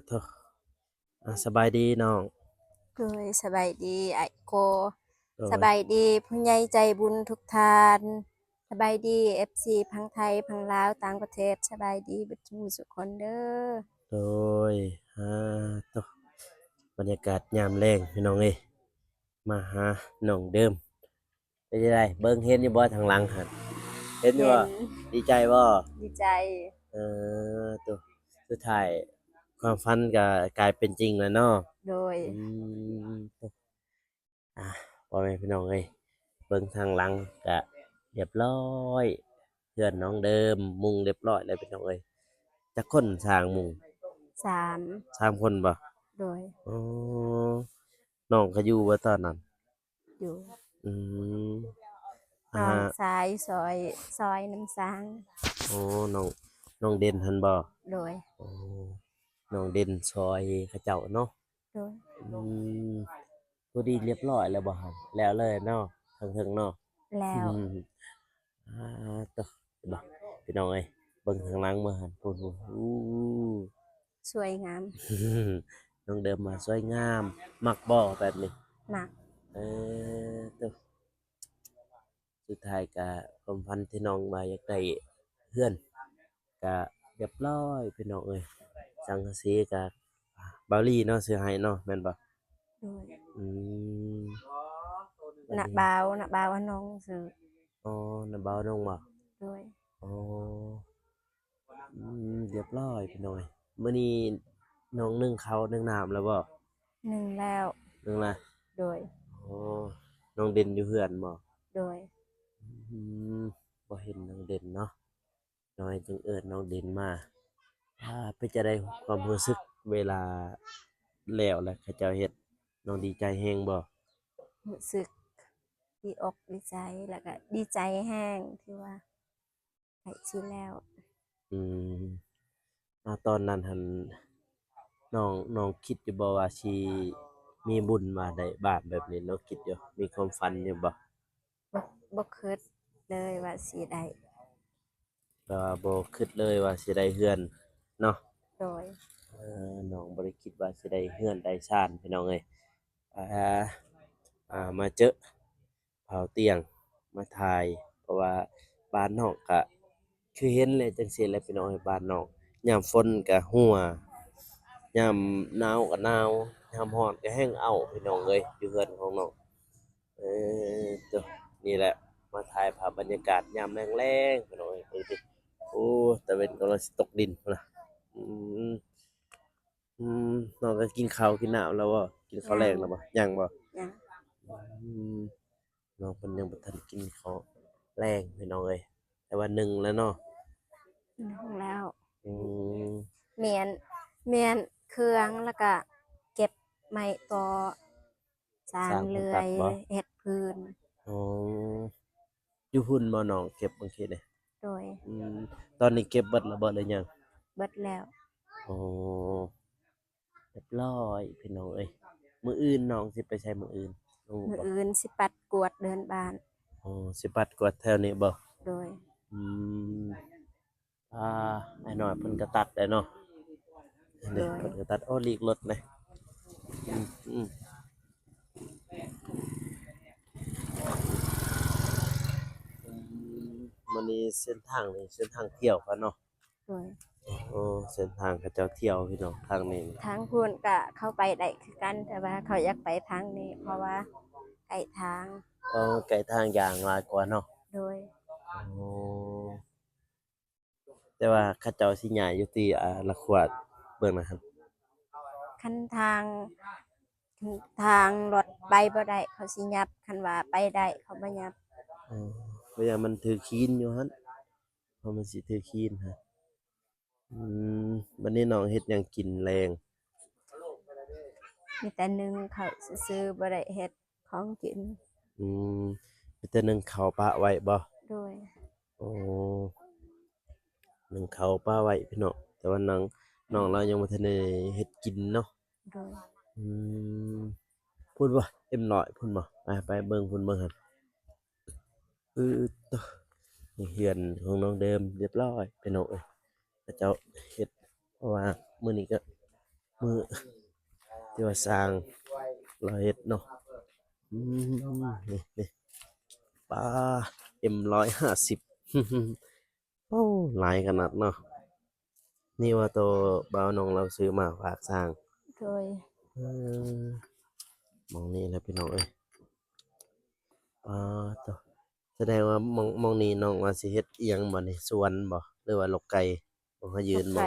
โทสบายดีน้องโดยสบายดีไอโกโดยสบายดีผู้ใหญ่ใจบุญทุกท่านสบายดีFCพังไทยพังลาวต่างประเทศสบายดีเบิดทุกสุกคนเด้อโดยโทบรรยากาศยามแลงพี่น้องเอ้ยมาหาน้องเดิมเป็นจั่งใดเบิ่งเห็นอยู่บ่ทางหลังหั่นเห็นอยู่บ่เห็นดีใจบ่ดีใจเอโตสุดท้ายความฝันก็กลายเป็นจริงแล้วเนาะโดยอืโตอ่าพ่อแม่พี่น้องเอ้ยเบิ่งทางหลังก็เรียบร้อยเรือนน้องเดิมมุงเรียบร้อยแล้วพี่น้องเอ้ยจักคนสร้างมุง33 คนบ่ โดยอ๋อน้องเขาอยู่บ่ตอนนั้นอยู่อืมอ่าน้องสายซอยน้ำสางอ๋อน้องน้องเด่นหั่นบ่โดยอ๋อน้องเด่นซอยเขาเจ้าเนาะโดยอืมพอดีเรียบร้อยแล้วบ่หั่นแล้วเลยเนาะเทิงๆเนาะอืแล้วมต่อบ่พี่น้องเอ้ยเบิ่งข้างหลังมาหั่นพูนอู้ สวยงาม น้องเดิมมาสวยงามมักบ่แบบนี้มากเอต่อ สุดท้ายก็ความฝันที่น้องว่าอยากได้เรือนก็เรียบร้อยพี่น้องเอ้ยสังกะสีก็เบาหลีเนาะซื้อให้เนาะแม่นบ่โดยอืมบัดน่ะนี้บ่าวว่าน้องซื้ออ๋อน้าเบาน้องบ่โดยอ๋อเรียบร้อยพี่น้อยมื้อนี้น้องนึ่งข้าวนึ่งน้ำแล้วบ่หนึ่งแล้วนึ่งแล้วโดยอ๋อน้องเด่นอยู่เรือนบ่โดยอืมบ่เห็นน้องเด่นเนาะน้อยจึงเอิ้นน้องเด่นมา เป็นจั่งใดความรู้สึกเวลาแล้วแล้วเขาเจ้าเฮ็ดน้องดีใจแรงบ่รู้สึก ดีอกดีใจแล้วก็ดีใจแห้งที่ว่าได้ชิแล้วอืมตอนนั้นหั้นน้องคิดอยู่บ่ว่าสิมีบุญมาได้บ้านแบบนี้น้องคิดอยู่มีความฝันอยู่บ่บ่บ่คิดเลยว่าสิได้แต่ว่าบ่คิดเลยว่าสิได้เรือนเนาะโดยน้องบ่ได้คิดว่าสิได้เรือนได้ชานพี่น้องเอ้ยอ่ามาเจอเผาเตียงมาถ่ายเพราะว่าบ้านนอกก็คือเห็นแล้วจังซี่แหละพี่น้องเอ้ยบ้านนอกยามฝนก็รั่วยามหนาวก็หนาวยามร้อนก็แฮ่งอ้าวพี่น้องเอ้ยอยู่เรือนของน้องโตนี่แหละมาถ่ายภาพบรรยากาศยามแลงๆพี่น้องเอ้ยเบิ่งสิโอ้ตะเวนกำลังสิตกดินพุ่นน่ะอืมอืมน้องก็กินข้าวกินน้ำแล้วบ่กินข้าวยังแลงแล้วบ่ยังบ่ยังอืม น้องเพิ่นยังบ่ทันกินข้าวแลงพี่น้องเอ้ยแต่ว่านึ่งแล้วเนาะนึงแล้วอืมเมียนเมียนเครื่องแล้วก็เก็บไม้ตอสร้าสร้างคนงเลื่อยตัดบ่เฮ็ดพื้นอ๋ออยู่พุ่นบ่น้องเก็บบางทีนี่โดยอืมตอนนี้เก็บเบิดแล้วบ่หรือยังเบิดแล้วอ๋อเรียบร้อยพี่น้องเอ้ยมื้ออื่นน้องสิไปไสมื้ออื่นรู้มื้อบ่อื่นสิปัดกวาดเดินบ้านอ๋อสิปัดกวาดแถวนี้บ่โดยอืมอ่าไอ้น้อยเพิ่นก็ตัดได้เนาะอันโดนี้ยเพิ่นก็ตัดอ้อลีกรถเลยอืมอืมื้อนี้เส้นทางนี่เส้นทางเที่ยวเขาเนาะ โดยโอ้เส้นทางเขาเจ้าเที่ยวพี่น้องทางนี้ทางพูนก็เข้าไปได้คือกันแต่ว่าเขาอยากไปทางนี้เพราะว่าไกลทางไกลทางอย่างหลายกว่าเนาะโดย โอ้แต่ว่าเขาเจ้าสิย้ายอยู่ที่ละขวดเบิ่งนะครับคันทางรถไปบ่ได้เขาสิยับคันว่าไปได้เขาบ่ยับอ๋อเพราะว่ามันถือคีนอยู่หั่นเพราะมันสิถือคีนครับอืมบัดนี้น้องเฮ็ดหยังกินแลงมีแต่นึ่งข้าวซื่อๆบ่ได้เฮ็ดของกินอืมมีแต่นึ่งข้าวปะไว้บ่โดยอ๋อนึ่งข้าวปะไว้พี่น้องแต่ว่าน้องเรายังบ่ทันได้เฮ็ดกินเนาะโดยอืมพูดบ่เอ็มน้อยพูดบ่ไปเบิ่งพูนเบิ่งหั่น อือโตนี่เรือนของน้องเดิมเรียบร้อยพี่น้องเอ้ยเขาเจ้าเฮ็ดเพราะว่า มื้อนี้ก็มื้อที่ว่าสร้างเราเฮ็ดเนาะอืมนี่ปลา M150 โอ้หลายขนาดเนาะนี่ว่าตัวบ่าวน้องเราซื้อมาฝากสร้างโดยเออหม้องนี้แหละพี่น้องเอ้ยตัวแสดงว่าหม้องนี้น้องว่าสิเฮ็ดอิหยังบ่นี่สวนบ่หรือว่าลกไก่บ่เขายืบ่ไกลนเบิ่ง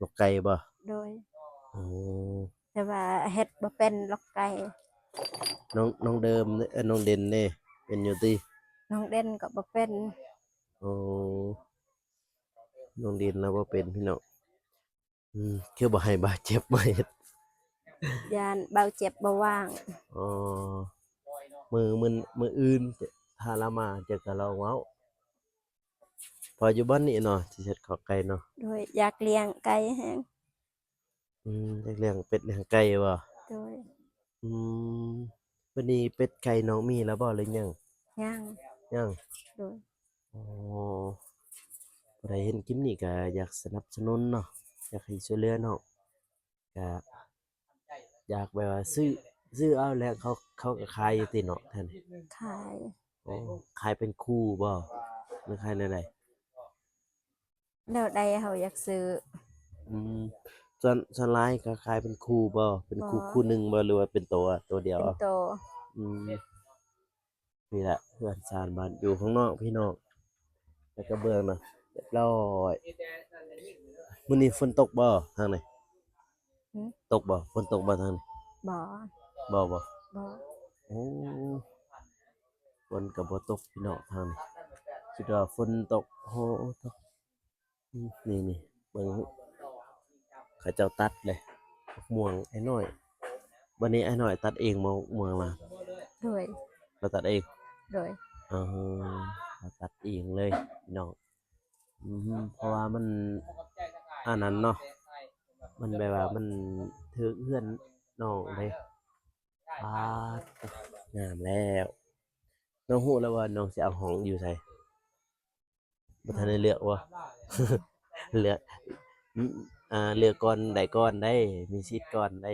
ลกไก่บ่ โดยอ๋อแต่ว่าเฮ็ดบ่เป็นลอกไก่ น้องเดิมน้องเด่นเด้เป็นอยู่ติน้องเด่นก็บ่เป็นอ๋อน้องเด่นแล้วบ่เป็นพี่น้องคือบ่ให้บาดเจ็บมาเฮ็ดย่านเบาเจ็บบ่ว่างอ๋อมื้ออื่นถ้าเรามาเจอกับเราเว้าพออยู่บ้านนี่เนาะสิเฮ็ดข้าวไก่เนาะโดยอยากเลี้ยงไก่แฮงอยากเลี้ยงเป็ดเลี้ยงไก่บ่โดยอืมวันนี้เป็ดไก่น้องมีแล้วบ่หรือยังย่างยังโดยอ๋อผู้ใดเห็นคลิปนี้ก็อยากสนับสนุนเนาะอยากให้ช่วยเหลือน้องก็อยากแบบว่าซื้อเอาแล้วเขาก็ขายอยู่ติเนาะท่านขายอ๋อขายเป็นคู่บ่หรือขายแนวใดแล้วใดเฮาอยากซื้ออืมส่วนหลายก็ขายเป็นคู่บ่เป็นบ่คู่หนึ่งบ่หรือว่าเป็นตัวเดียวเป็นเอาโตอืมนี่แหละเพื่อนชานบ้านอยู่ข้างนอกพี่น้องแล้วก็เบิ่งน่ะเรียบร้อยมื้อนี้ฝนตกบ่ทางไหนหึตกบ่ฝนตกบ่ทางนี้บ่บ่บ่โอ้ฝนก็บ่ตกพี่น้องทางนี้คิดว่าฝนตกโอ้ตกนี่เบิ่งเขาเจ้าตัดเลยมะม่วงไอ้น้อยวันนี้ไอ้น้อยตัดเองมะม่วงล่ะโดยเราตัดเองโดยอ๋อเราตัดเองเลยพี่น้องเพราะว่ามันอันนั้นเนาะมันแบบว่ามันถึกเฮือนน้องเลยป๊าดงามแล้วน้องฮู้แล้วว่าน้องสิเอาห้องอยู่ไสบ่ทันได้เลือกบ่ เลือกอืมเลือกก่อนได้ก่อนได้มีสิทธิ์ก่อนได้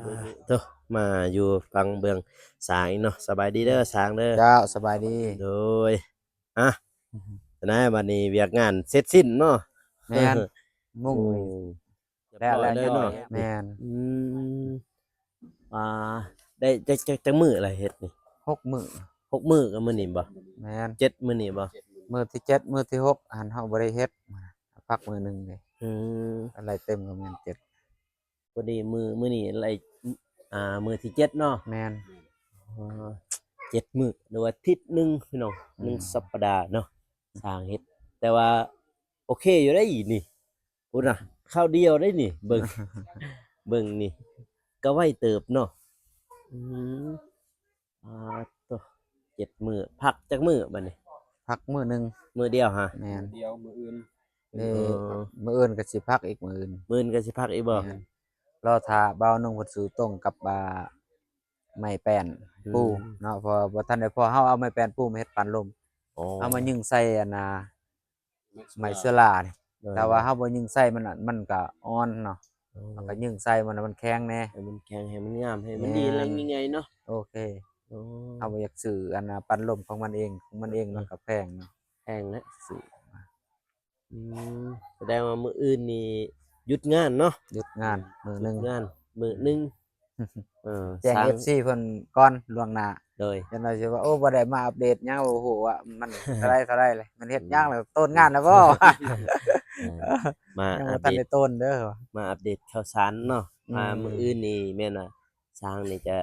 เบิ่งโตมาอยู่ฟังเบื้องสางอีกเนาะสบายดีเด้อสางเด้อเจ้าสบายดีโดยอะจั่งใดบัดนี้เวียกงานเสร็จสิ้นเนาะ แม่น มุ่งโอ้นี่เรียบร้อยเลยเนาะแม่นอืมอ่าได้จักมื้อละเฮ็ดนี่6 มื้อ6มื้อก็มื้อนี้บ่แม่น7มื้อนี้บ่มื้อที่7มื้อที่6หั้นเฮาบ่ได้เฮ็ดพักมื้อหนึงเด้อืมอะไรเต็มก็แม่น7พอดีมื้อนี้อะไรมื้อที่7เนาะ แม่นอ๋อ7มื้อหรือว่าอาทิตย์หนึ่งพี่น้องหนึ่งสัปดาห์เนาะสร้างเฮ็ดแต่ว่าโอเคอยู่ได้นี่พุ่นน่ะข้าวเดียวได้นี่เบิ่ง เบิ่งนี่ก็ไวเติบเนาะอืมอ่าตัว7มื้อพักจักมื้อบัดนี้พักมื้อหนึงมื้อเดียวหะแม่นเดียวมืออื่นนี่เออมื้ออื่นก็สิพักอีกมื้ออื่นมื้ออื่นก็สิพักอีกบ่แม่นรอท่าบ่าวนุ่งเพิ่นซื้อต้งกับไม้แป้นปูเนาะเพราะบ่ทันได้พอเฮาเอาไม้แป้นปูมาเฮ็ดปานลมอ๋อเอามายึงใส่อันน่ะไม้เสื้อรานี่แต่ว่าเฮาบ่ยึงใส่มันก็อ่อนเนาะมันก็ยึงใส่มันแข็งแน่ให้มันแข็งให้มันงามให้มันแม่ดีแล้วนยังไงเนาะโอเคอ๋อเฮาบ่อยากซื้ออันน่ะปันลมของมันเองมันก็แพงเนาะแพงแล้วสิอืมแสดงว่ามื้ออื่นนี่หยุดงานเนาะ หยุดงานมื้อหนึง งานมื้อหนึ่งแจ้ง สร้าง FC เพิ่นก่อนล่วงหน้าโดย จังว่าสิว่าโอ้บ่ได้มาอัปเดตหยังโอ้โหว่ามันเท่าไรเลยมันเฮ็ดหยังแล้วต้นงานแล้วบ่ มา ยัง อั บ่ ป ทันเดตได้ต้นเด้อว่ะมาอัปเดตข่าวสารเนาะมื้ออื่นนี่แม่นว่าสร้างนี่จะ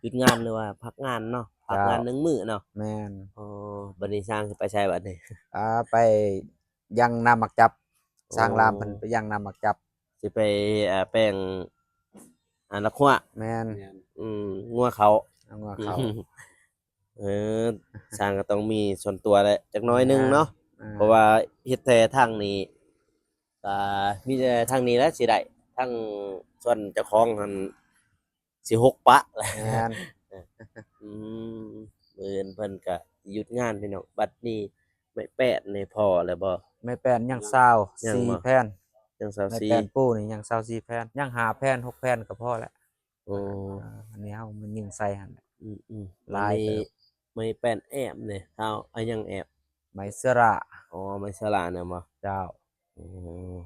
หยุดงานหรือว่าพักงานเนาะพักงานหนึ่งมื้อเนาะแม่นอ๋อบัดนี้สร้างสิไปไสบัดนี้ ไปยังนาหมักจับสร้างรามโอ้เพิ่นไปยังนาหมักจับสิไปแป้งละคั่วแม่นงัวเขา เอางัวเข้า เออสร้างก็ต้องมีส่วนตัวแหละจักหน้อยหนึงเนาะ เพราะว่าว่าเฮ็ดแต่ทางนี้ก็มีแต่ทางนี้แหละสิได้ทางส่วนเจ้าของหั่นสิหกปะแหละ แม่น อืมมื้ออื่นเพิ่นก็หยุดงานพี่น้องบัดนี้ไม่แปดนี่พอแล้วบ่ไม่แป้นยังซาว ยังบ่ 4 แผ่น ยัง ใน 24 แผ่นปูนี่ยัง24แผ่นยัง5แผ่น6แผ่นก็พอแล้ว โอ้ อันนี้เฮามันยิงใส่หั่นแหละ อืมๆ ลาย มี เติบ ไม่แป้นแอบเนี่ยเอาอะยังแอบ ไม้เสื้อระ อ๋อไม่สละเนี่ยบ่ เจ้า อ๋อ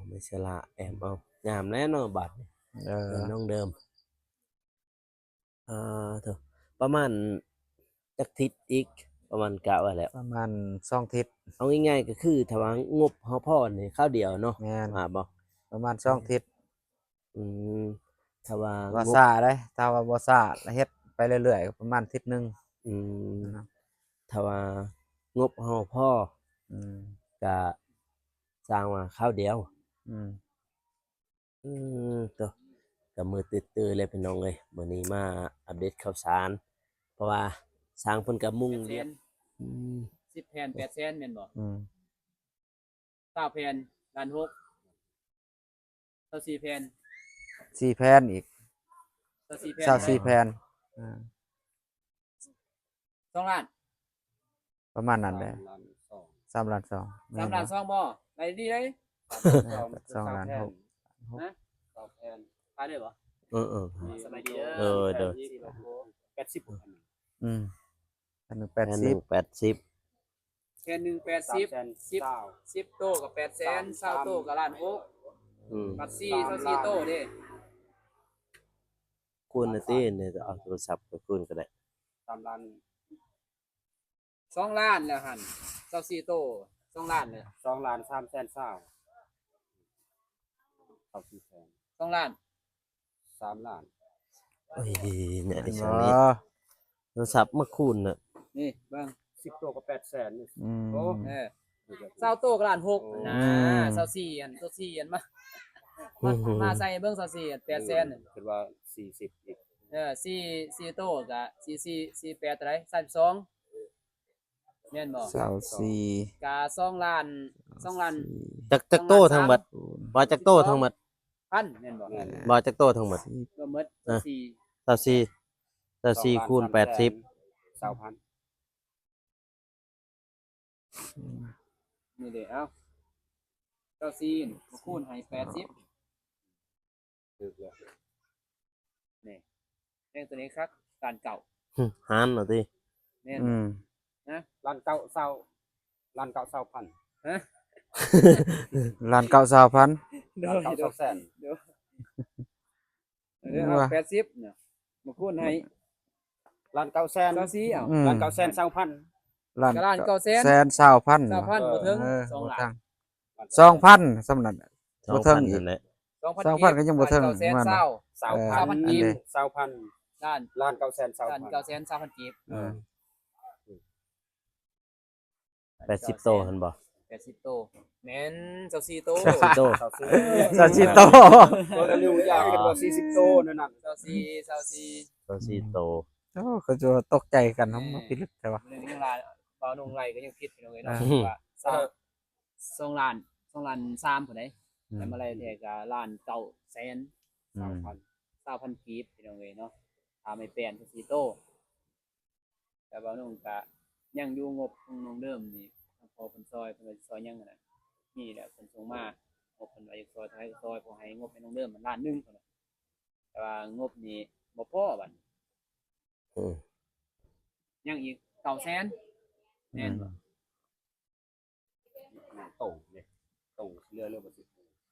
ไม่สละแอบเอางามแน่เนาะบัดนี้ เออ เงินน้องเดิมเถอะประมาณจักทิศอีกประมาณกะไว้แล้ว ประมาณ2ทิศ เอาง่ายๆก็คือถ้าว่างบเฮาพอนี่ข้าวเดียวเนาะ แม่น ว่าบ่ ประมาณ2ทิศ อืมถ้าว่า บ่ งบ ซ่าเด้ถ้าว่าบ่ซ่าแล้วเฮ็ดไปเรื่อยๆก็ประมาณทิศหนึง อืม นะ ถ้าว่างบเฮาพอ อืม ก็สร้างว่าข้าวเดียว อืม ตัวก็มือตื้อๆเลยพี่น้องเอ้ยมื้อนี้มาอัปเดตข่าวสาร เพราะว่าสร้างเพิ่นก็มุ่ง 8 แส เรีย น นอืม 10 แผ่น 8 แสนแม่นบ่ อืม 9 แผ่นล้าน6 24แผ่น 4แผ่นอีก 24แผ่น 24แผ่นอ่า 2ล้าน ประมาณนั้นแหละ3ล้าน2 3ล้าน2บ่ได้ดีเลย 2ล้าน6 ฮะ2แผ่นขายได้บ่ เออ สบายดีเด้อ เออเด้อ 80 อืมอันหนึง แผ่นหนึ่ง 80 แผ่นหนึง80 10โตกับ8แสน20โตกับล้าน6 อืม บัด4 24โตเด้ คุณน่ะติเนี่ยเอาโทรศัพท์ไปคุณก็ได้ 2ล้านแล้วหั่น24โต2ล้านเลย 2 ล้าน3แสน20เอา4แสน 2ล้าน 3ล้าน โอ้ยเนี่ยดิ บ่ ฉันนี้โทรศัพท์มาคูณน่ะ นี่เบิ่ง 10ตัวก็8แสนนี่ อืม โอ้ เออ20โตกับล้าน6นะ อืม 24อันตัว4อันมาใส่เบิ่ง24อัน8แสน คิดว่า40อีก 4โตกับ48เท่าไหร่32แม่นบ่ 24 กะ2ล้าน2ล้าน จักโตทั้งหมดบ่จักโตทั้งหมด พันแม่นบ่ แม่น บ่จักโตทั้งหมด ก็หมด อ่ะ 4 24คูณ80 20,000 นี่เด้เอ้า94นี่มาคูณให้80 ถูกแล้ว นี่เลขตัวนี้ครับการเก่า หารเอาติ แม่น อืม ล้านเก้าเศร้าล้านเก้าเศร้าพัน ฮะ ล้าน9,000 ล้านเก้าเศร้าแสน เดี๋ยวเอา80เนี่ยมาคูณให้ ล้านเก้าแสน 94เอ้า อืม ล้านเก้าแสน20,000 ล้าน ก็ล้าน9แสน แสน20,000 20,000บ่ถึง เออ 2 บ่ ล้า ทั น ง 2,000 สำนั้น บ่เทิงอีก นั่นแหละ 2,000ก็ยังบ่ถึง 9แสน ว่าน่ะ เศร้า 20,000 20,000กีบ 20,000 ล้าน ล้านเก้าแสน ล้าน 20,000 9แสน20,000กีบ เออ 80โตหั่นบ่ 80โตแม่น24โต 80โต เศร้าซื้อ 30โต ตัวละนิ้วอย่างกันว่า40โตนั่นน่ะ 24 24โต โอ้เขาจะตกใจกันเนาะมาพิลึกแต่ว่า เรื่องนี้ลาเบาลงไรก็ยังคิดไปเลยเนาะ อ่า ว่า2ล้าน3พุ่นได้แต่มาไรแท้ก็ล้าน9แสน อืม 20,000กีบพี่น้องเอ้ยเนาะถ้าไม่แปลน24โตแต่เบาลงก็ยังอยู่งบของน้องเดิมนี่พอเพิ่นซอยเพิ่นซอยยังนั่นน่ะนี่แหละเพิ่นส่งมางบเพิ่นว่าอยากซอยเท่าไหร่ก็ซอยพอให้งบให้น้องเดิมมันล้านหนึงพุ่นน่ะแต่ว่างบนี้บ่พอบัด อืม ยังอีก9แสนแม่นบ่ ตรงเนี่ยตรงเรือบ่สิ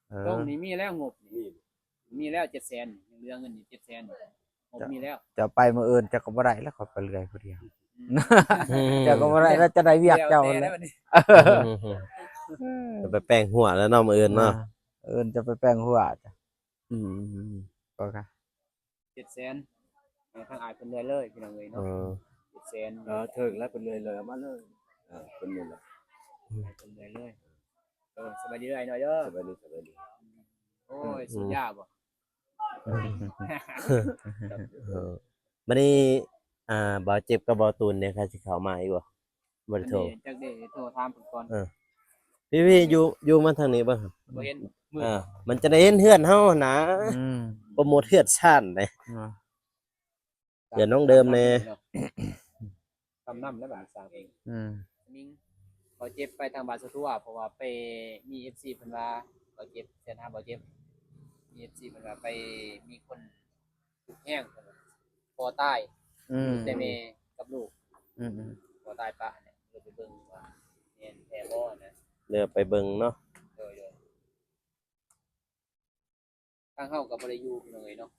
เอ ตร อง นี้มีแล้วงบนี่ นี่ มีแล้ว7แสนยังเหลือเงินอีก7แสนงบมีแล้ว จะไปมื้ออื่นจะก็บ่ได้แล้วขอยไปเรื่อยผู้เดียวจะก็บ่ได้แล้วจะได้เวียกเจ้า แล้ แล้ว ว บัดนี้ จะไปแป้งหัวแล้วเนาะมื้ออื่นเนาะ อื่นจะไปแปลงหัวจ้ะ อืม ก็ค่ะ 7แสนทางอายเพิ่นเลยเลยพี่น้องเอ้ย เอ เนาะ อ 7แสน ถึงแล้วเป็นเลยเอามาเลยเป็นเลย เพิ่นเลยเลยสบายดีเลยหน่อยเด้อ สบายดี โอ้ยสุดยอดบ่ เออบัดนี้บ่เจ็บกับบ่ตูนเนี่ยค่ะสิเข้ามาอีกบ่บ่ได้โทร จักได้โทรถามเพิ่นก่อน พี่อยู่มาทางนี้บ่ครับ บ่เห็นมือ มันจะได้เห็นเฮือนเฮานะ อืม โปรโมทเฮือนชาติเด้ อ่า เดี๋ยวน้องเดิมแน่ ทำน้ำแล้วบัดนี้สร้างเอง อืม นิ่งพอเจ็บไปทางบาสะทั่วเพราะว่าไปมี FC เพิ่นว่า บ่เจ็บเสียหน้าบ่เจ็บมีFC เพิ่นว่าไปมีคนถูกแห้งเพิ่นว่าพอตาย แต่แม่กับลูก อืม พอตายปะเนี่ยเลยไปเบิ่งว่าแม่นแท้บ่นะ เรือไปเบิ่งเนาะ โดยทางเฮาก็บ่ได้อยู่พี่น้องเอ้ยเนาะ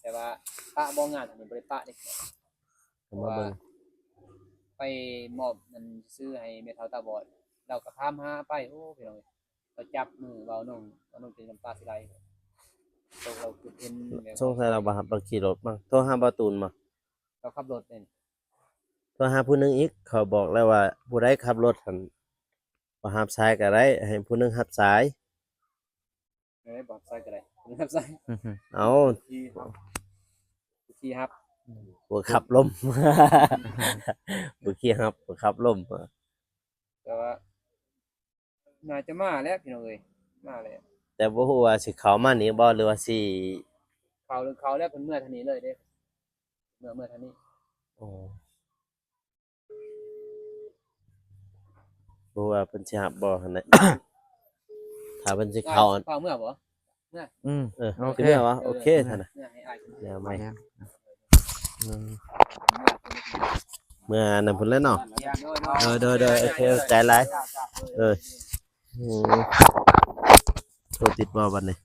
แต่ว่าปะบ่งานอันนี้บ่ได้ปะเด้ เอามาเบิ่ง ไปมอบเงินซื้อให้แม่เฒ่าตาบอดเราก็พามหาไปโอ้พี่น้องเอ้ยก็จับมือเว้าน้องเป็นน้ำตาสิไหลตกเราคือเป็นแบบ สงสัยเราบ่ฮับเราขี่รถมั้งโทรหาบ่ตูนมา เราขับรถเนี่ย โทรหาผู้หนึงอีกเขาบอกแล้วว่าผู้ใดขับรถหั่นบ่รับสายก็ได้ให้ผู้หนึงรับสาย บอกใส่ก็ได้ครับใส่ เอา ที่ครับ บ่ขับลม บ่ขี่รับบ่ขับลม แต่ว่าน่าจะมาแล้วพี่น้องเอ้ยมาแล้ว แต่บ่ฮู้ว่าสิเข้ามานี่บ่หรือว่าสิ เขาแล้วเพิ่นเมื่อทางนี้เลยเด้เมื่อทางนี้ อ๋อบ่ว่าเพิ่นสิรับบ่หั่นแหละ ถ้าเพิ่นสิเข้า เมื่อบ่ โอเคสิแม่วะโอเคท่านน่ะ เมื่อให้อ้าย เดี๋ยว ไม่ ไม่เมื่อนั้นพุ่นแล้วเนาะโดยโอเคใจหลายโทรติดบ่บัดนี้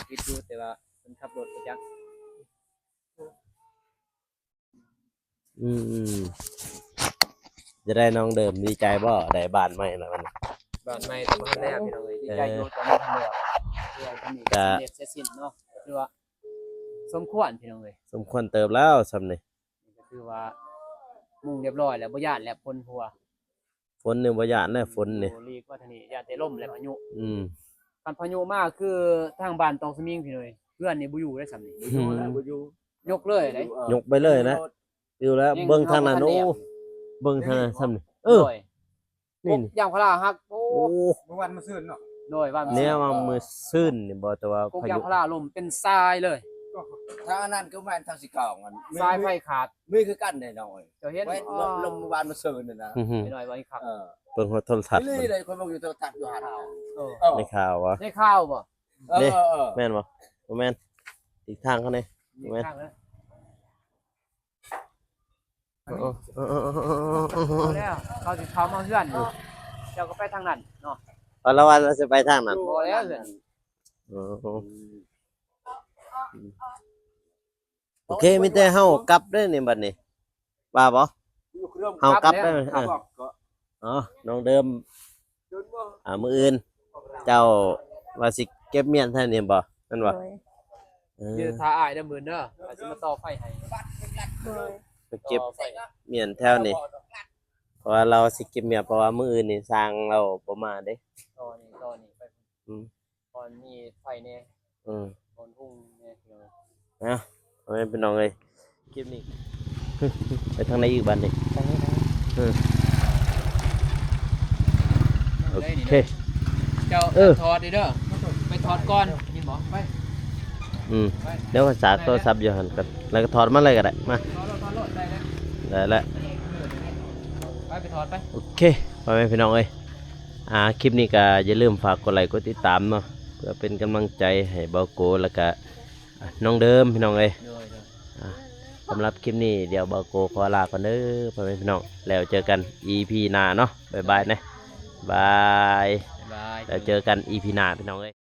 คิดดูแต่ว่าเพิ่นขับรถประจักษ์ จะได้น้องเดิมดีใจบ่ได้บ้านใหม่แล้วบัดนี้ บ้านใหม่ตะบ้านแรกพี่น้องเอ้ยดีใจอยู่ตอนนี้ทำแล้วเพื่อทำอีกเสร็จเสร็จสิ้นเนาะคือว่าสมควรพี่น้องเอ้ย สมควรเติบแล้วซำนี่ นี่ก็คือว่ามุ่งเรียบร้อยแล้วบ่ย้านแล้วพ้นหัว ฝนนี่บ่ย้านแน่ฝนนี่ โอ้ลีกว่าทางนี้ย้านแต่ลมและพายุ คันพายุมาคือทางบ้านตองสมิงพี่น้อยเพื่อนนี่บ่อยู่ได้สำนี่ยกเลยเด้ ยกไปเลยนะอยู่แล้วเบิ่งทางนั้นโอ้เบิ่งทางนั้นซำนี่โดย นี่ ยางพาราฮักโอ้ โอ้ เมื่อวันมาซื้อเนาะ โดยว่า เนี่ยว่ามือซื่นนี่บ่แต่ว่า พวก พาย าง ยุ พาราลมเป็นทรายเลย ทางอันนั้นก็แม่นทางสิเก่ามัน ทรายไฟขาด มีคือกันแน่นอน เจ้าเห็น ไว้ลมวานมาซื้อนี่นะ ไปหน่อยว่าอีกครับ เบิ่งโทรทัศน์ นี่เลยคนบอกอยู่โทรทัศน์อยู่หาดเอา ในข่าววะ ได้ข้าวบ่ แม่นบ่บ่แม่นอีกทางเขานี่ มีข้างแล้วเอาแล้วเขาสิเข้ามาเฮือนอยู่เจ้าก็ไปทางนั้นเนาะ เพราะละวันเราจะไปทางนั้น บ่แล้วเฮือน โอเคมีแต่เฮากลับเด้อนี่บัดนี้ว่าบ่เฮากลับเด้ออ๋อน้องเดิมมื้ออื่นเจ้าว่าสิเก็บเมียนแท้นี่บ่นั่นบ่ โดย ยืนท่าอ้ายเด้อมื้อเด้ออาจสิมาต่อไฟให้ โดย ไปเก็บ ต่อไฟ เมียนแถวนี้เพราะว่าเราสิเก็บเมียนเพราะว่ามื้ออื่นนี่สร้างเราบ่มาเด้ ต่อนี่ไปตอนนี้ไฟแน่ตอนพุ่งแน่พี่น้อง เอาไว้เป็นน้องเอ้ยคลิปนี้ ไปทางไหนอีกบัดนี้โอเค เจ้าถอดเด้อไปถอดก่อนนี่บ่ไป เดี๋ยวภาษาโทรศัพท์อยู่หั่นกันแล้วก็ถอดมาเลยก็ได้มา ถอดได้แล้ว ได้แล้ว ไปถอดไป โอเคพ่อแม่พี่น้องเอ้ยคลิปนี้ก็อย่าลืมฝากกดไลค์กดติดตามเนาะเพื่อเป็นกำลังใจให้เบาโกแล้วก็น้องเดิมพี่น้องเอ้ยสำหรับคลิปนี้เดี๋ยวเบาโกขอลาก่อนเด้อพ่อแม่พี่น้องแล้วเจอกัน EP หน้าเนาะบ๊ายบายนะบายแล้วเจอกัน EP หน้าพี่น้องเอ้ย